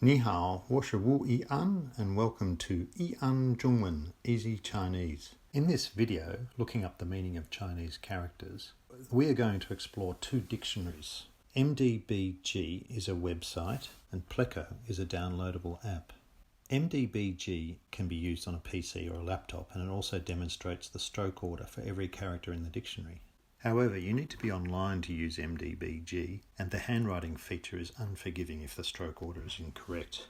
Ni hao, 我是Wu Yi'an, and welcome to Yi'an Zhongwen, Easy Chinese. In this video, looking up the meaning of Chinese characters, we are going to explore two dictionaries. MDBG is a website and Pleco is a downloadable app. MDBG can be used on a PC or a laptop, and it also demonstrates the stroke order for every character in the dictionary. However, you need to be online to use MDBG, and the handwriting feature is unforgiving if the stroke order is incorrect.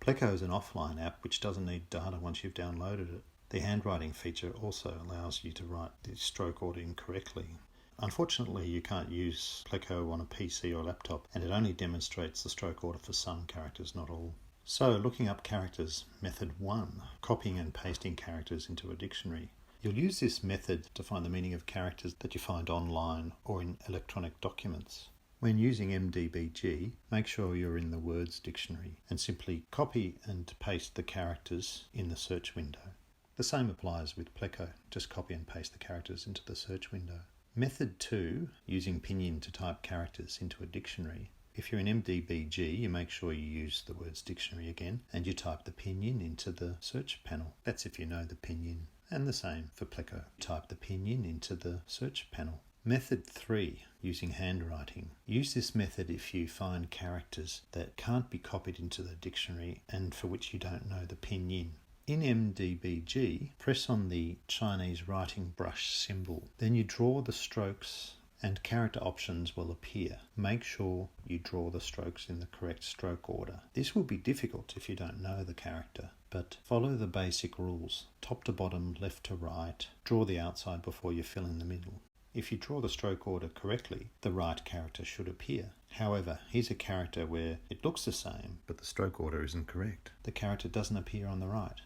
Pleco is an offline app which doesn't need data once you've downloaded it. The handwriting feature also allows you to write the stroke order incorrectly. Unfortunately, you can't use Pleco on a PC or laptop, and it only demonstrates the stroke order for some characters, not all. So, looking up characters, method 1, copying and pasting characters into a dictionary. You'll use this method to find the meaning of characters that you find online or in electronic documents. When using MDBG, make sure you're in the Words dictionary and simply copy and paste the characters in the search window. The same applies with Pleco, just copy and paste the characters into the search window. Method 2, using pinyin to type characters into a dictionary. If you're in MDBG, you make sure you use the Words dictionary again and you type the pinyin into the search panel. That's if you know the pinyin. And the same for Pleco. Type the pinyin into the search panel. Method 3, using handwriting. Use this method if you find characters that can't be copied into the dictionary and for which you don't know the pinyin. In MDBG, press on the Chinese writing brush symbol. Then you draw the strokes and character options will appear. Make sure you draw the strokes in the correct stroke order. This will be difficult if you don't know the character, but follow the basic rules. Top to bottom, left to right. Draw the outside before you fill in the middle. If you draw the stroke order correctly, the right character should appear. However, here's a character where it looks the same, but the stroke order isn't correct. The character doesn't appear on the right.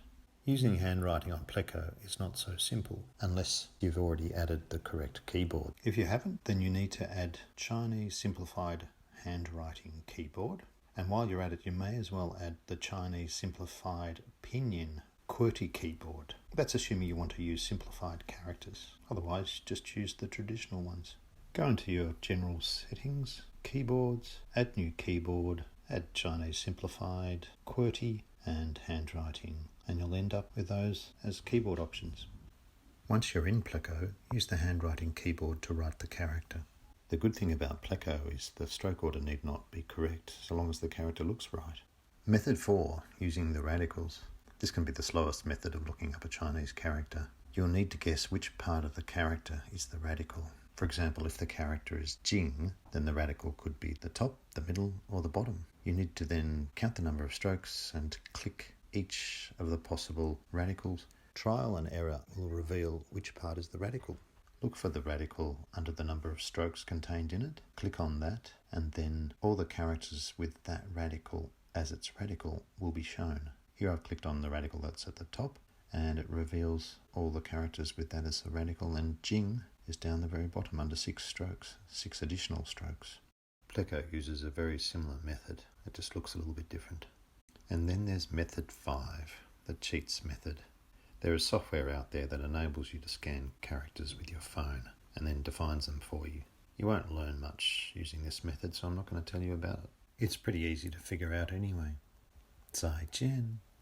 Using handwriting on Pleco is not so simple unless you've already added the correct keyboard. If you haven't, then you need to add Chinese Simplified Handwriting Keyboard. And while you're at it, you may as well add the Chinese Simplified Pinyin QWERTY keyboard. That's assuming you want to use simplified characters. Otherwise, just use the traditional ones. Go into your General Settings, Keyboards, Add New Keyboard, add Chinese Simplified, QWERTY, and Handwriting, and you'll end up with those as keyboard options. Once you're in Pleco, use the handwriting keyboard to write the character. The good thing about Pleco is the stroke order need not be correct so long as the character looks right. Method 4, using the radicals. This can be the slowest method of looking up a Chinese character. You'll need to guess which part of the character is the radical. For example, if the character is Jing, then the radical could be the top, the middle, or the bottom. You need to then count the number of strokes and click each of the possible radicals. Trial and error will reveal which part is the radical. Look for the radical under the number of strokes contained in it. Click on that, and then all the characters with that radical as its radical will be shown. Here I've clicked on the radical that's at the top, and it reveals all the characters with that as the radical, and Jing is down the very bottom under 6 strokes, 6 additional strokes. Pleco uses a very similar method. It just looks a little bit different. And then there's method 5, the cheats method. There is software out there that enables you to scan characters with your phone and then defines them for you. You won't learn much using this method, so I'm not going to tell you about it. It's pretty easy to figure out anyway. 再见.